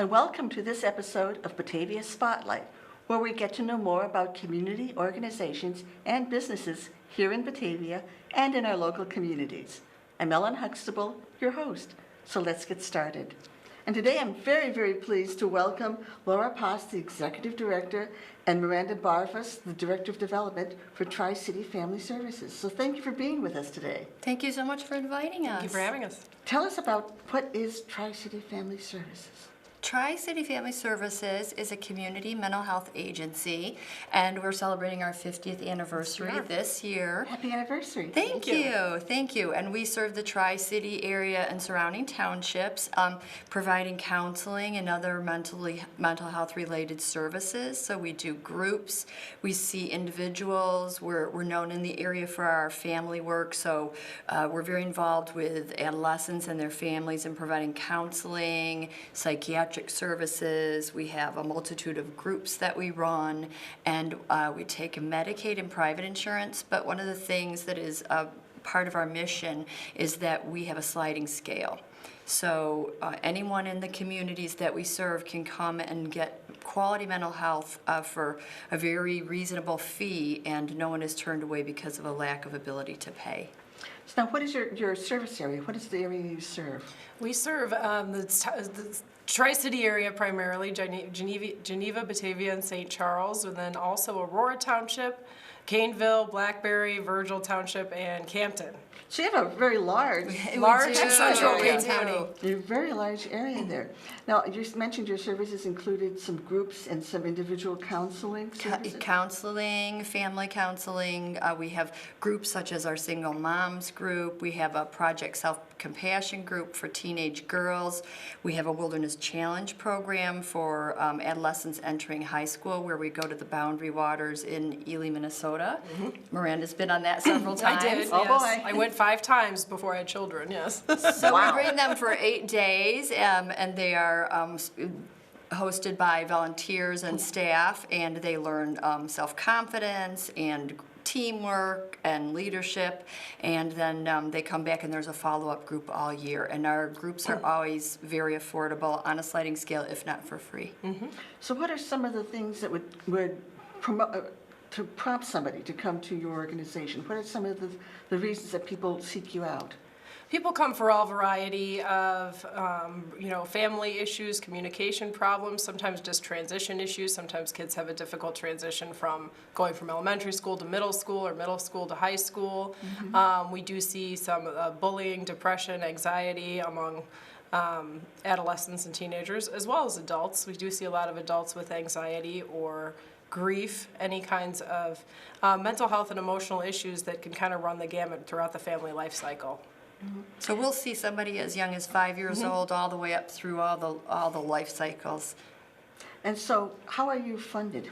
and welcome to this episode of Batavia Spotlight, where we get to know more about community organizations and businesses here in Batavia and in our local communities. I'm Ellen Huxtable, your host, so let's get started. And today I'm very pleased to welcome Laura Poss, the Executive Director, and Miranda Barfus, the Director of Development for Tri-City Family Services. So thank you for being with us today. Thank you so much for inviting us. Thank you for having us. Tell us about what is Tri-City Family Services? Tri-City Family Services is a community mental health agency, and we're celebrating our 50th anniversary this year. Happy anniversary. Thank you. And we serve the Tri-City area and surrounding townships, providing counseling and other mental health related services. So we do groups, we see individuals, we're known in the area for our family work, so we're very involved with adolescents and their families in providing counseling, psychiatric services. We have a multitude of groups that we run, and we take Medicaid and private insurance, but one of the things that is part of our mission is that we have a sliding scale. So anyone in the communities that we serve can come and get quality mental health for a very reasonable fee, and no one is turned away because of a lack of ability to pay. So now, what is your service area? What is the area you serve? We serve the Tri-City area primarily, Geneva, Batavia, and St. Charles, and then also Aurora Township, Caneville, Blackberry, Virgil Township, and Campton. So you have a very large and central Wayne County. You're a very large area there. Now, you mentioned your services included some groups and some individual counseling services? Counseling, family counseling. We have groups such as our Single Moms group. We have a Project Self-Compassion group for teenage girls. We have a Wilderness Challenge program for adolescents entering high school, where we go to the Boundary Waters in Ely, Minnesota. Mm-hmm. Miranda's been on that several times. I did, oh, yes. Boy. I went 5 times before I had children, yes. So Wow. we bring them for 8 days, and they are hosted by volunteers and staff, and they learn self-confidence and teamwork and leadership, and then they come back and there's a follow-up group all year, and our groups are always very affordable on a sliding scale, if not for free. Mm-hmm. So what are some of the things that would promote to prompt somebody to come to your organization? What are some of the reasons that people seek you out? People come for all variety of, family issues, communication problems, sometimes just transition issues. Sometimes kids have a difficult transition from going from elementary school to middle school or middle school to high school. Mm-hmm. We do see some bullying, depression, anxiety among adolescents and teenagers, as well as adults. We do see a lot of adults with anxiety or grief, any kinds of mental health and emotional issues that can kind of run the gamut throughout the family life cycle. So we'll see somebody as young as 5 years old all the way up through all the life cycles. And so, how are you funded?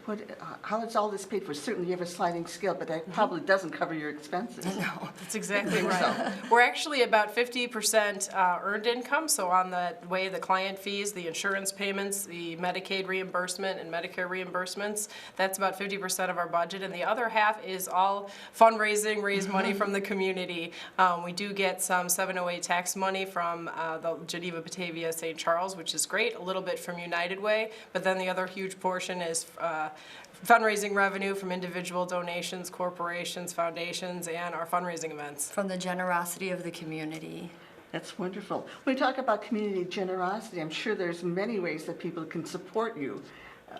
How is all this paid for? Certainly you have a sliding scale, but that probably doesn't cover your expenses. No. That's exactly right. We're actually about 50% earned income, so on the way the client fees, the insurance payments, the Medicaid reimbursement and Medicare reimbursements, that's about 50% of our budget, and the other half is all fundraising, raise money from the community. We do get some 708 tax money from the Geneva, Batavia, St. Charles, which is great, a little bit from United Way, but then the other huge portion is fundraising revenue from individual donations, corporations, foundations, and our fundraising events. From the generosity of the community. That's wonderful. When we talk about community generosity, I'm sure there's many ways that people can support you.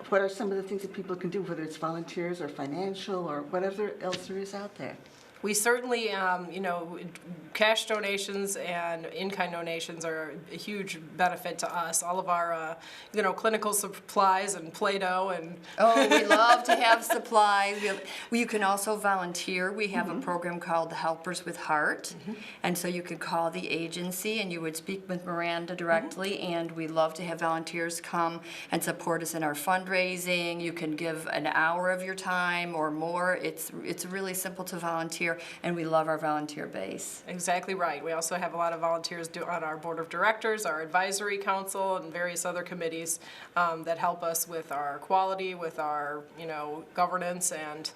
What are some of the things that people can do, whether it's volunteers or financial or whatever else there is out there? We certainly, cash donations and in-kind donations are a huge benefit to us. All of our, clinical supplies and Play-Doh and... Oh, we love to have supplies. You can also volunteer. We have a program called the Helpers with Heart, and so you could call the agency and you would speak with Miranda directly, and we love to have volunteers come and support us in our fundraising. You can give an hour of your time or more. It's really simple to volunteer, and we love our volunteer base. Exactly right. We also have a lot of volunteers on our board of directors, our advisory council, and various other committees that help us with our quality, with our governance, and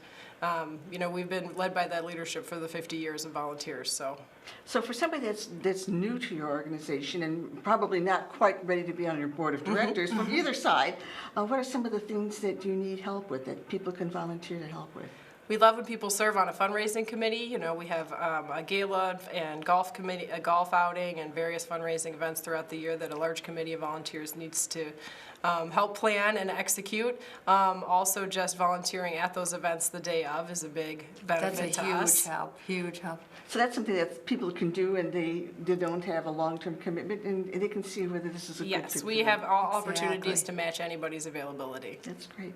We've been led by that leadership for the 50 years of volunteers, so. So for somebody that's new to your organization and probably not quite ready to be on your board of directors, from either side, what are some of the things that you need help with that people can volunteer to help with? We love when people serve on a fundraising committee. We have a gala and golf committee, a golf outing, and various fundraising events throughout the year that a large committee of volunteers needs to help plan and execute. Also, just volunteering at those events the day of is a big benefit to us. That's a huge help. So that's something that people can do, and they don't have a long-term commitment, and they can see whether this is a good fit Yes, for we them. have all opportunities Exactly. to match anybody's availability. That's great.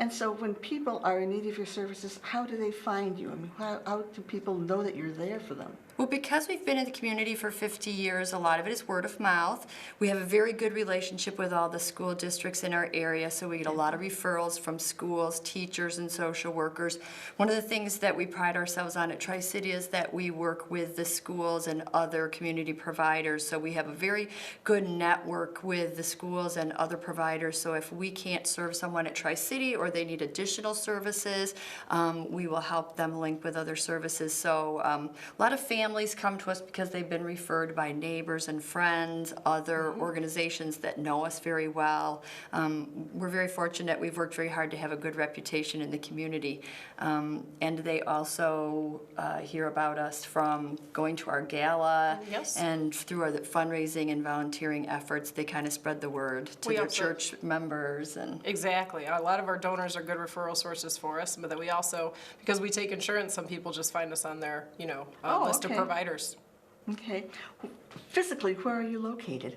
And so when people are in need of your services, how do they find you? I mean, how do people know that you're there for them? Well, because we've been in the community for 50 years, a lot of it is word of mouth. We have a very good relationship with all the school districts in our area, so we get a lot of referrals from schools, teachers, and social workers. One of the things that we pride ourselves on at Tri-City is that we work with the schools and other community providers, so we have a very good network with the schools and other providers, so if we can't serve someone at Tri-City or they need additional services, we will help them link with other services. So a lot of families come to us because they've been referred by neighbors and friends, other organizations that know us very well. We're very fortunate. We've worked very hard to have a good reputation in the community. And they also hear about us from going to our gala. Yes. And through our fundraising and volunteering efforts, they kind of spread the word to We their also- church members. And Exactly. A lot of our donors are good referral sources for us, but that we also, because we take insurance, some people just find us on their, list of okay. providers. Okay. Physically, where are you located?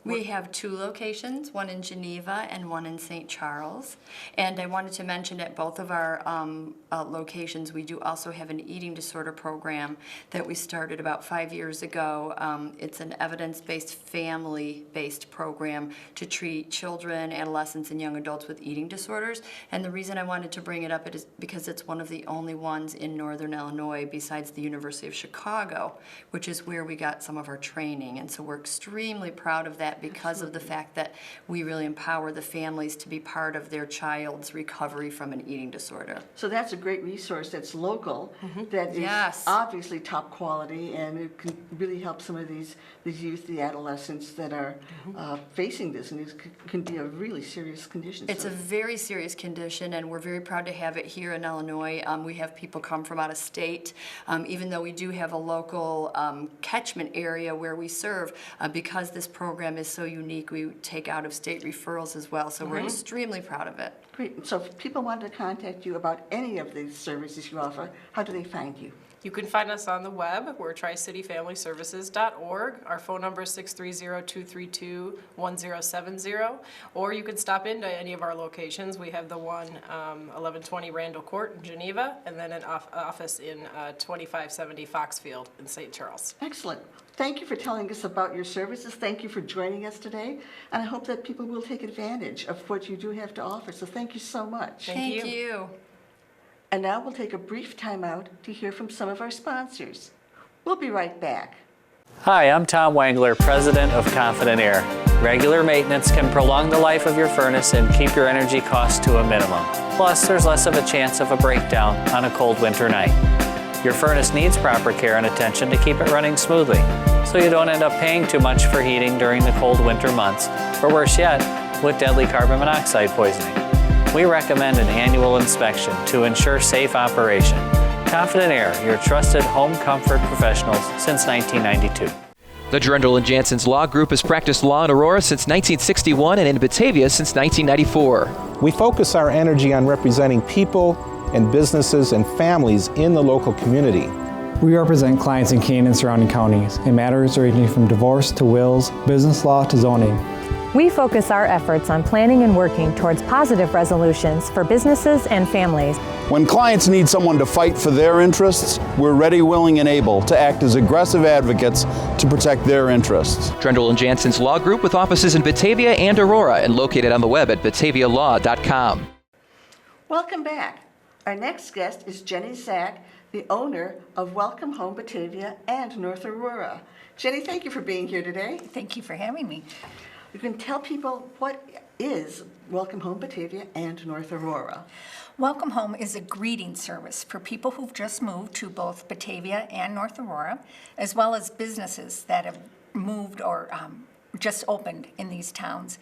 we have 2 locations, one in Geneva and one in St. Charles. And I wanted to mention at both of our locations, we do also have an eating disorder program that we started about 5 years ago. It's an evidence-based, family-based program to treat children, adolescents, and young adults with eating disorders. And the reason I wanted to bring it up is because it's one of the only ones in Northern Illinois besides the University of Chicago, which is where we got some of our training. And so we're extremely proud of that because of the fact that we really empower the families to be part of their child's recovery from an eating disorder. So that's a great resource that's local, that is Yes. obviously top quality, and it can really help some of these youth, the adolescents that are facing this, and it can be a really serious condition. It's a very serious condition, and we're very proud to have it here in Illinois. We have people come from out of state, even though we do have a local catchment area where we serve. Because this program is so unique, we take out-of-state referrals as well, so we're extremely proud of it. Great. So if people wanted to contact you about any of the services you offer, how do they find you? You can find us on the web. We're tricityfamilyservices.org. Our phone number is 630-232-1070. Or you can stop into any of our locations. We have the one 1120 Randall Court in Geneva, and then an office in 2570 Foxfield in St. Charles. Excellent. Thank you for telling us about your services. Thank you for joining us today. And I hope that people will take advantage of what you do have to offer. So thank you so much. Thank Thank you. And now we'll take a brief time out to hear from some of our sponsors. We'll be right back. Hi, I'm Tom Wangler, President of Confident Air. Regular maintenance can prolong the life of your furnace and keep your energy costs to a minimum. Plus, there's less of a chance of a breakdown on a cold winter night. Your furnace needs proper care and attention to keep it running smoothly, so you don't end up paying too much for heating during the cold winter months, or worse yet, with deadly carbon monoxide poisoning. We recommend an annual inspection to ensure safe operation. Confident Air, your trusted home comfort professionals since 1992. The Drendel and Jansen's Law Group has practiced law in Aurora since 1961 and in Batavia since 1994. We focus our energy on representing people and businesses and families in the local community. We represent clients in Keene and surrounding counties in matters ranging from divorce to wills, business law to zoning. We focus our efforts on planning and working towards positive resolutions for businesses and families. When clients need someone to fight for their interests, we're ready, willing, and able to act as aggressive advocates to protect their interests. Drendel and Jansen's Law Group with offices in Batavia and Aurora and located on the web at batavialaw.com. Welcome back. Our next guest is Jenny Zack, the owner of Welcome Home Batavia and North Aurora. Jenny, thank you for being here today. Thank you for having me. you can tell people what is Welcome Home Batavia and North Aurora. Welcome Home is a greeting service for people who've just moved to both Batavia and North Aurora, as well as businesses that have moved or just opened in these towns.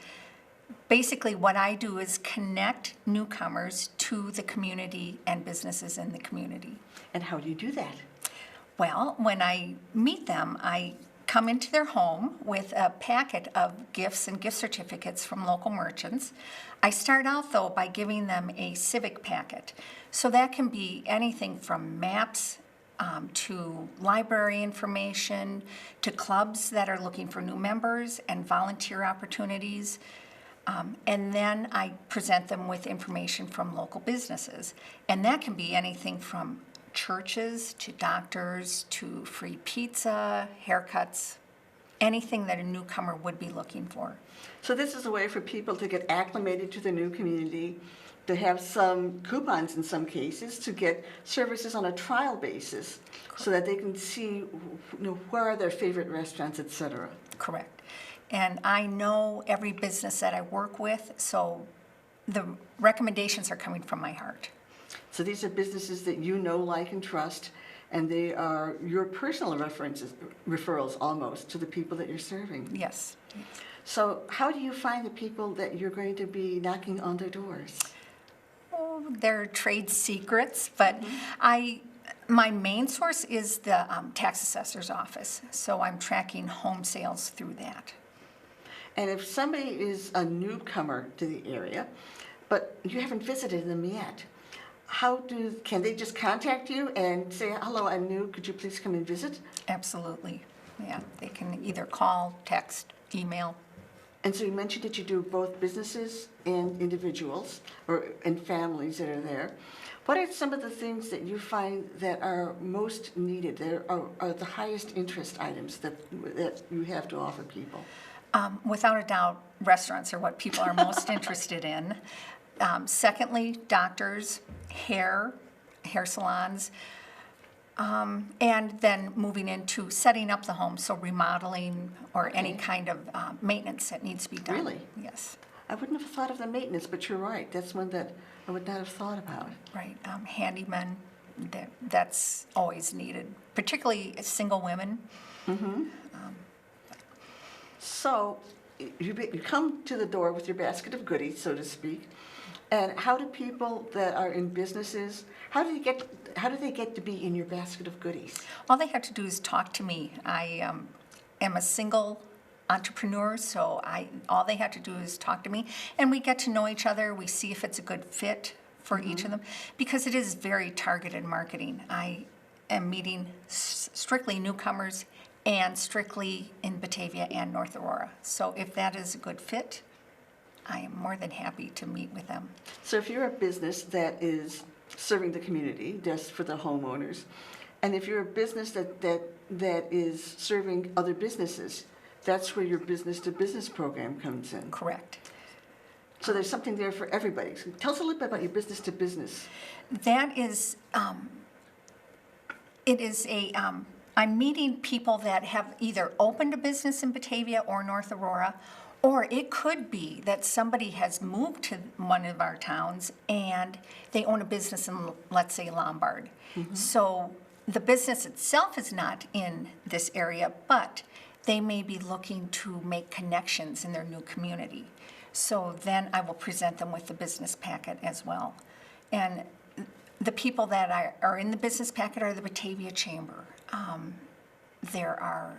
Basically, what I do is connect newcomers to the community and businesses in the community. And how do you do that? Well, when I meet them, I come into their home with a packet of gifts and gift certificates from local merchants. I start out, though, by giving them a civic packet. So that can be anything from maps to library information, to clubs that are looking for new members and volunteer opportunities. And then I present them with information from local businesses. And that can be anything from churches to doctors to free pizza, haircuts, anything that a newcomer would be looking for. So this is a way for people to get acclimated to the new community, to have some coupons in some cases, to get services on a trial basis so that they can see where are their favorite restaurants, etc. Correct. And I know every business that I work with, so the recommendations are coming from my heart. So these are businesses that you know, like, and trust, and they are your personal referrals almost to the people that you're serving. Yes. So how do you find the people that you're going to be knocking on their doors? Oh, they're trade secrets, but my main source is the tax assessor's office, so I'm tracking home sales through that. And if somebody is a newcomer to the area, but you haven't visited them yet, can they just contact you and say, hello, I'm new, could you please come and visit? Absolutely. Yeah, they can either call, text, email. And so you mentioned that you do both businesses and individuals and families that are there. What are some of the things that you find that are most needed, that are the highest interest items that you have to offer people? Without a doubt, restaurants are what people are most interested in. Secondly, doctors, hair salons, and then moving into setting up the home, so remodeling or any kind of maintenance that needs to be done. Really? Yes. I wouldn't have thought of the maintenance, but you're right. That's one that I would not have thought about. Right. Handymen, that's always needed, particularly single women. So you come to the door with your basket of goodies, so to speak. And how do people that are in businesses, how do they get to be in your basket of goodies? All they have to do is talk to me. I am a single entrepreneur, so all they have to do is talk to me, and we get to know each other. We see if it's a good fit for each of them, because it is very targeted marketing. I am meeting strictly newcomers and strictly in Batavia and North Aurora. So if that is a good fit, I am more than happy to meet with them. So if you're a business that is serving the community, just for the homeowners, and if you're a business that is serving other businesses, that's where your business-to-business program comes in. Correct. So there's something there for everybody. So tell us a little bit about your business-to-business. That is, I'm meeting people that have either opened a business in Batavia or North Aurora, or it could be that somebody has moved to one of our towns and they own a business in, let's say, Lombard. So the business itself is not in this area, but they may be looking to make connections in their new community. So then I will present them with the business packet as well. And the people that are in the business packet are the Batavia Chamber. There are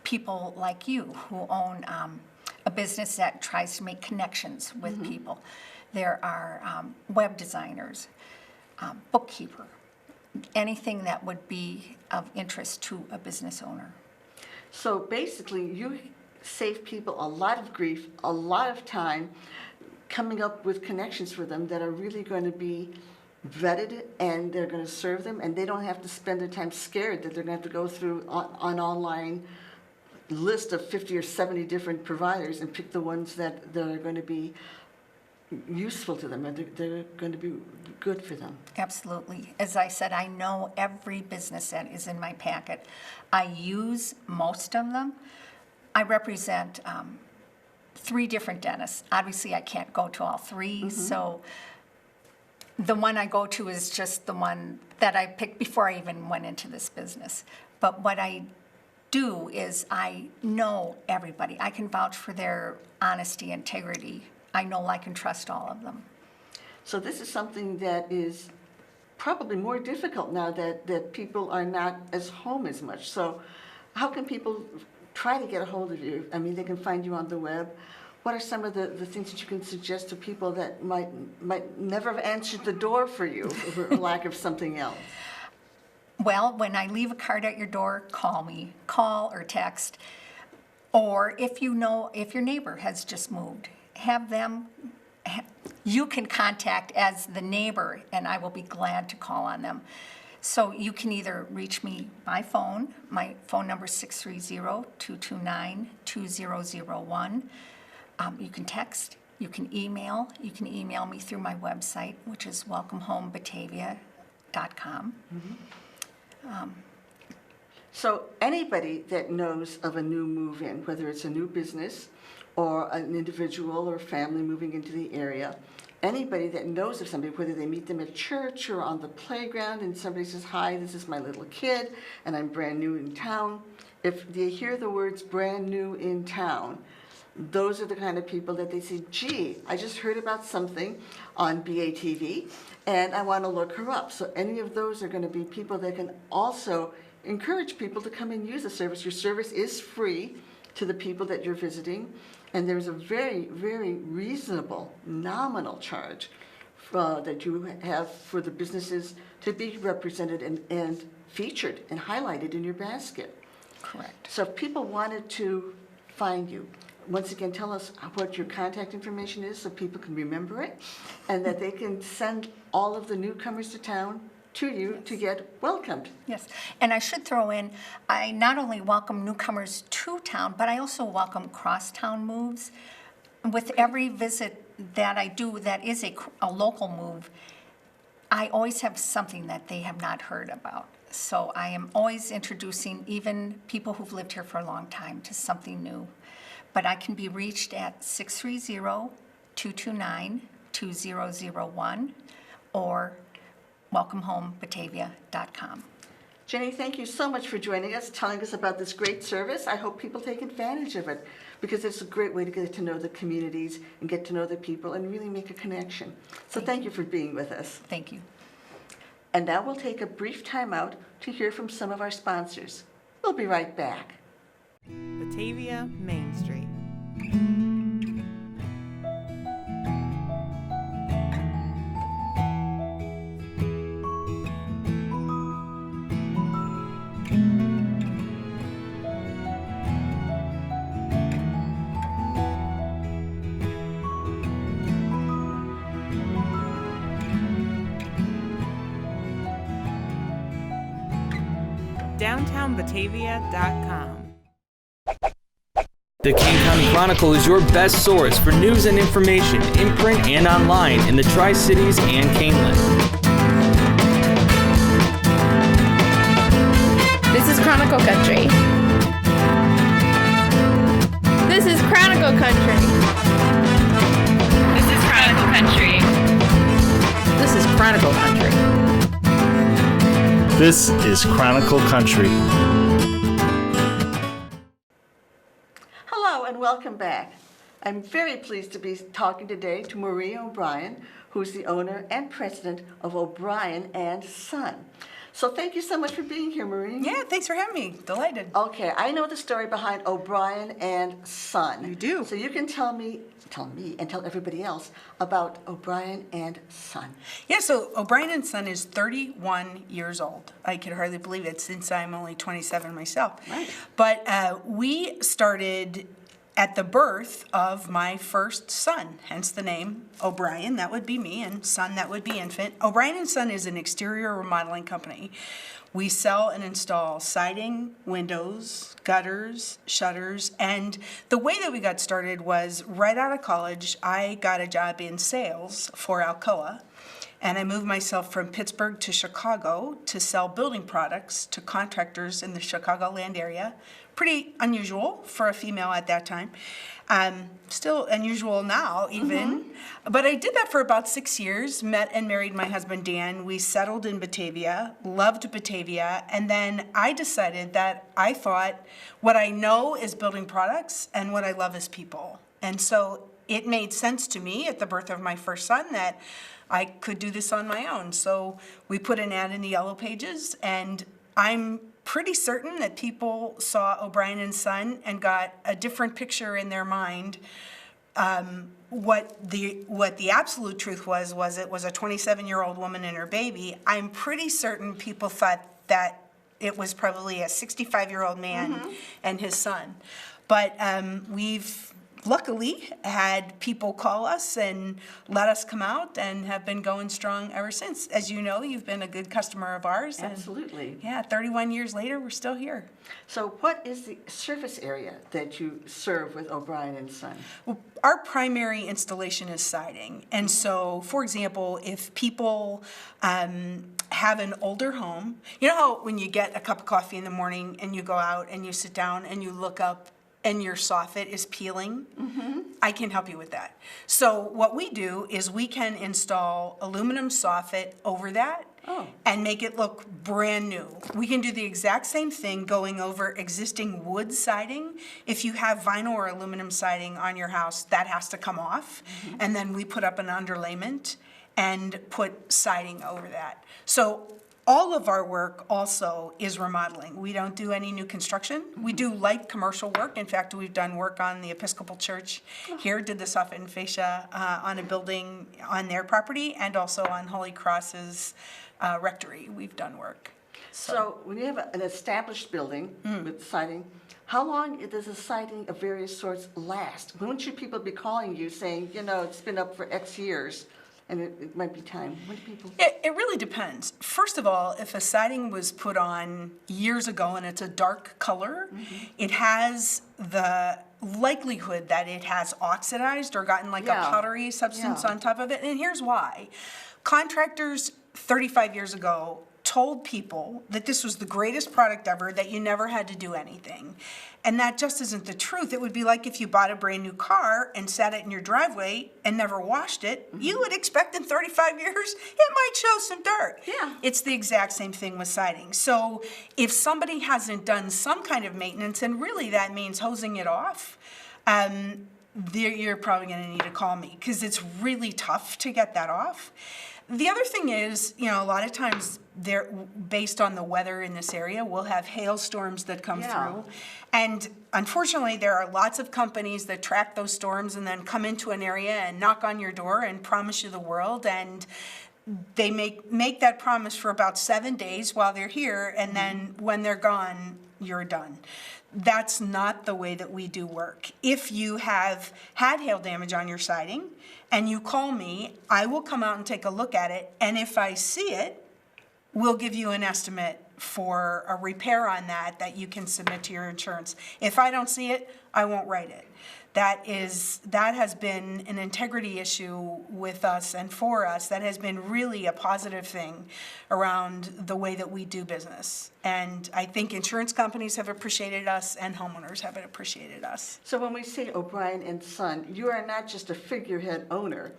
people like you who own a business that tries to make connections with people. There are web designers, bookkeeper, anything that would be of interest to a business owner. So basically, you save people a lot of grief, a lot of time coming up with connections for them that are really going to be vetted, and they're going to serve them, and they don't have to spend their time scared that they're going to have to go through an online list of 50 or 70 different providers and pick the ones that are going to be useful to them and they're going to be good for them. Absolutely. As I said, I know every business that is in my packet. I use most of them. I represent 3 different dentists. Obviously, I can't go to all 3, so the one I go to is just the one that I picked before I even went into this business. But what I do is I know everybody. I can vouch for their honesty, integrity. I know, like, and trust all of them. So this is something that is probably more difficult now that people are not as home as much. So how can people try to get a hold of you? I mean, they can find you on the web. What are some of the things that you can suggest to people that might never have answered the door for you for lack of something else? Well, when I leave a card at your door, call me. Call or text. Or if your neighbor has just moved, have them, you can contact as the neighbor, and I will be glad to call on them. So you can either reach me by phone. My phone number is 630-229-2001. You can text, you can email me through my website, which is welcomehomebatavia.com. So anybody that knows of a new move-in, whether it's a new business or an individual or family moving into the area, anybody that knows of somebody, whether they meet them at church or on the playground and somebody says, hi, this is my little kid and I'm brand new in town, if they hear the words brand new in town, those are the kind of people that they say, gee, I just heard about something on BATV and I want to look her up. So any of those are going to be people that can also encourage people to come and use the service. Your service is free to the people that you're visiting, and there's a very, very reasonable nominal charge that you have for the businesses to be represented and featured and highlighted in your basket. Correct. So if people wanted to find you, once again, tell us what your contact information is so people can remember it, and that they can send all of the newcomers to town to you to get welcomed. Yes, and I should throw in, I not only welcome newcomers to town, but I also welcome cross-town moves. With every visit that I do that is a local move, I always have something that they have not heard about. So I am always introducing even people who've lived here for a long time to something new. But I can be reached at 630-229-2001 or welcomehomebatavia.com. Jenny, thank you so much for joining us, telling us about this great service. I hope people take advantage of it because it's a great way to get to know the communities and get to know the people and really make a connection. So thank you for being with us. Thank you. And now we'll take a brief time out to hear from some of our sponsors. We'll be right back. Batavia Main Street. DowntownBatavia.com. The Kane County Chronicle is your best source for news and information in print and online in the Tri-Cities and Caneland. This is Chronicle Country. This is Chronicle Country. This is Chronicle Country. This is Chronicle Country. This is Chronicle Country. Hello and welcome back. I'm very pleased to be talking today to Marie O'Brien, who's the owner and president of O'Brien and Son. So thank you so much for being here, Marie. Yeah, thanks for having me. Delighted. Okay, I know the story behind O'Brien and Son. You do. So you can tell me and tell everybody else about O'Brien and Son. Yeah, so O'Brien and Son is 31 years old. I could hardly believe it since I'm only 27 myself. Right. But we started at the birth of my first son, hence the name O'Brien, that would be me, and Son, that would be infant. O'Brien and Son is an exterior remodeling company. We sell and install siding, windows, gutters, shutters, and the way that we got started was right out of college, I got a job in sales for Alcoa, And I moved myself from Pittsburgh to Chicago to sell building products to contractors in the Chicagoland area. Pretty unusual for a female at that time. Still unusual now, even. But I did that for about 6 years, met and married my husband, Dan. We settled in Batavia, loved Batavia, and then I decided that I thought what I know is building products and what I love is people. And so it made sense to me at the birth of my first son that I could do this on my own. So we put an ad in the Yellow Pages, and I'm pretty certain that people saw O'Brien and Son and got a different picture in their mind. What the absolute truth was it was a 27-year-old woman and her baby. I'm pretty certain people thought that it was probably a 65-year-old man and his son. But we've luckily had people call us and let us come out and have been going strong ever since. As you know, you've been a good customer of ours. Absolutely. And 31 years later, we're still here. So what is the surface area that you serve with O'Brien and Son? Well, our primary installation is siding. And so, for example, if people have an older home, you know how when you get a cup of coffee in the morning and you go out and you sit down and you look up and your soffit is peeling, I can help you with that. So what we do is we can install aluminum soffit over that and make it look brand new. We can do the exact same thing going over existing wood siding. If you have vinyl or aluminum siding on your house, that has to come off. And then we put up an underlayment and put siding over that. So all of our work also is remodeling. We don't do any new construction. We do light commercial work. In fact, we've done work on the Episcopal Church here, did the soffit and fascia on a building on their property, and also on Holy Cross's rectory. We've done work. So when you have an established building with siding, how long does a siding of various sorts last? When should people be calling you saying, you know, it's been up for X years? And it might be time. When do people? It really depends. First of all, if a siding was put on years ago and it's a dark color, it has the likelihood that it has oxidized or gotten like a powdery substance on top of it. And here's why. Contractors 35 years ago told people that this was the greatest product ever, that you never had to do anything. And that just isn't the truth. It would be like if you bought a brand new car and sat it in your driveway and never washed it, you would expect in 35 years it might show some dirt. Yeah. It's the exact same thing with siding. So if somebody hasn't done some kind of maintenance, and really that means hosing it off, you're probably going to need to call me, because it's really tough to get that off. The other thing is, you know, a lot of times they're based on the weather in this area, we'll have hailstorms that come through. And unfortunately, there are lots of companies that track those storms and then come into an area and knock on your door and promise you the world. And they make that promise for about 7 days while they're here, and then when they're gone, you're done. That's not the way that we do work. If you have had hail damage on your siding and you call me, I will come out and take a look at it. And if I see it, we'll give you an estimate for a repair on that you can submit to your insurance. If I don't see it, I won't write it. That has been an integrity issue with us and for us. That has been really a positive thing around the way that we do business. And I think insurance companies have appreciated us and homeowners have appreciated us. So when we say O'Brien and Son, you are not just a figurehead owner.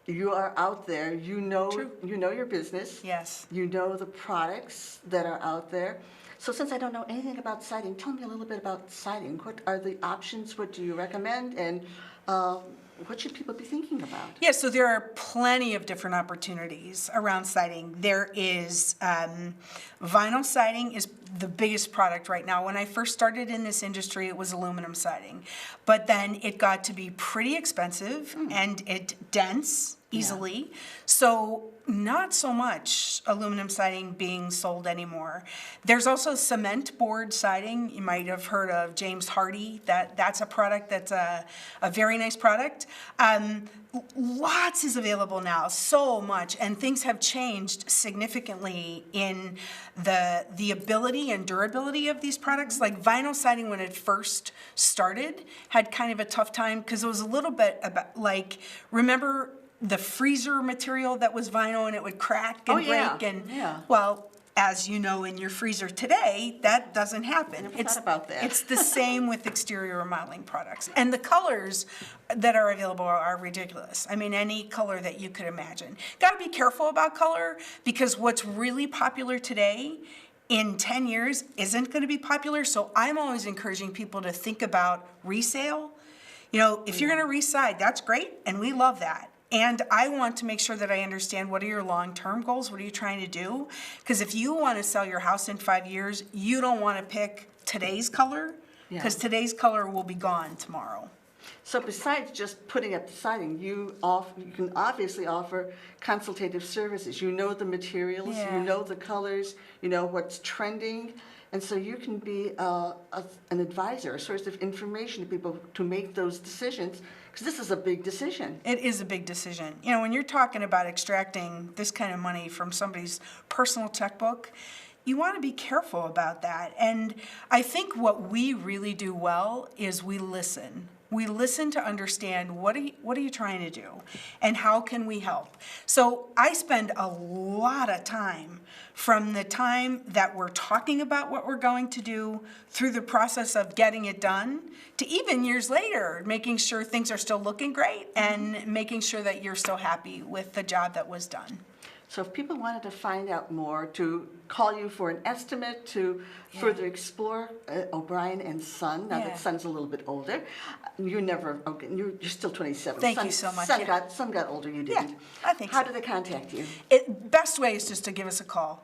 You are out there. You know your business. Yes. You know the products that are out there. So since I don't know anything about siding, tell me a little bit about siding. What are the options? What do you recommend? And what should people be thinking about? Yeah, so there are plenty of different opportunities around siding. There is vinyl siding is the biggest product right now. When I first started in this industry, it was aluminum siding. But then it got to be pretty expensive and it dense easily. So not so much aluminum siding being sold anymore. There's also cement board siding. You might have heard of James Hardy. That's a product that's a very nice product. Lots is available now, so much, and things have changed significantly in the ability and durability of these products. Like vinyl siding, when it first started, had kind of a tough time because it was a little bit about, like, remember the freezer material that was vinyl and it would crack and break. And yeah. well, as you know, in your freezer today, that doesn't happen. Never thought about that. It's the same with exterior remodeling products. And the colors that are available are ridiculous. I mean, any color that you could imagine. Got to be careful about color, because what's really popular today in 10 years isn't going to be popular. So I'm always encouraging people to think about resale. You know, if you're going to reside, that's great, and we love that. And I want to make sure that I understand, what are your long-term goals? What are you trying to do? Because if you want to sell your house in 5 years, you don't want to pick today's color, because today's color will be gone tomorrow. So besides just putting up the siding, you can obviously offer consultative services. You know the materials, you know the colors, you know what's trending, and so you can be an advisor, a source of information to people to make those decisions, because this is a big decision. It is a big decision. You know, when you're talking about extracting this kind of money from somebody's personal checkbook, you want to be careful about that. And I think what we really do well is we listen. We listen to understand, what are you trying to do, and how can we help? So I spend a lot of time, from the time that we're talking about what we're going to do, through the process of getting it done, to even years later, making sure things are still looking great and making sure that you're still happy with the job that was done. So if people wanted to find out more, to call you for an estimate, to further explore O'Brien and Son, now that Son's a little bit older, you're still 27. Thank you so much. Son got older, you didn't. Yeah, I think How so. do they contact you? Best way is just to give us a call.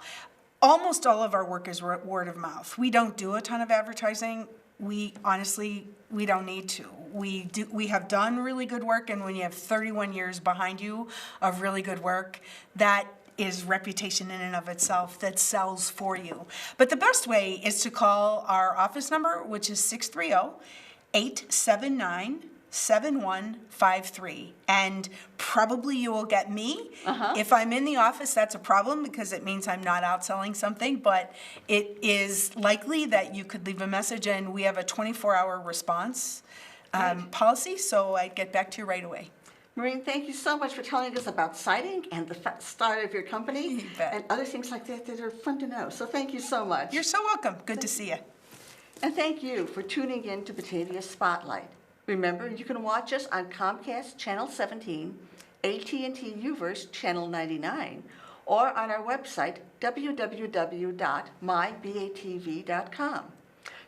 Almost all of our work is word of mouth. We don't do a ton of advertising. We honestly don't need to. We have done really good work, and when you have 31 years behind you of really good work, that is reputation in and of itself that sells for you. But the best way is to call our office number, which is 630-879-7153. And probably you will get me. If I'm in the office, that's a problem, because it means I'm not out selling something, but it is likely that you could leave a message, and we have a 24-hour response policy, so I'd get back to you right away. Maureen, thank you so much for telling us about siding and the start of your company and other things like that that are fun to know. So thank you so much. You're so welcome. Good to see you. And thank you for tuning in to Batavia Spotlight. Remember, you can watch us on Comcast Channel 17, AT&T UVerse Channel 99, or on our website, www.mybatv.com.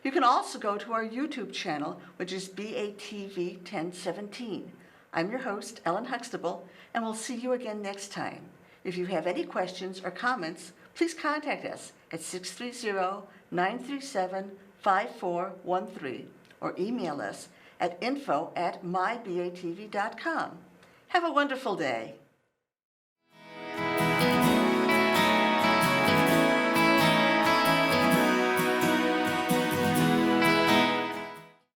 You can also go to our YouTube channel, which is BATV 1017. I'm your host, Ellen Huxtable, and we'll see you again next time. If you have any questions or comments, please contact us at 630-937-5413 or email us at info@mybatv.com. Have a wonderful day.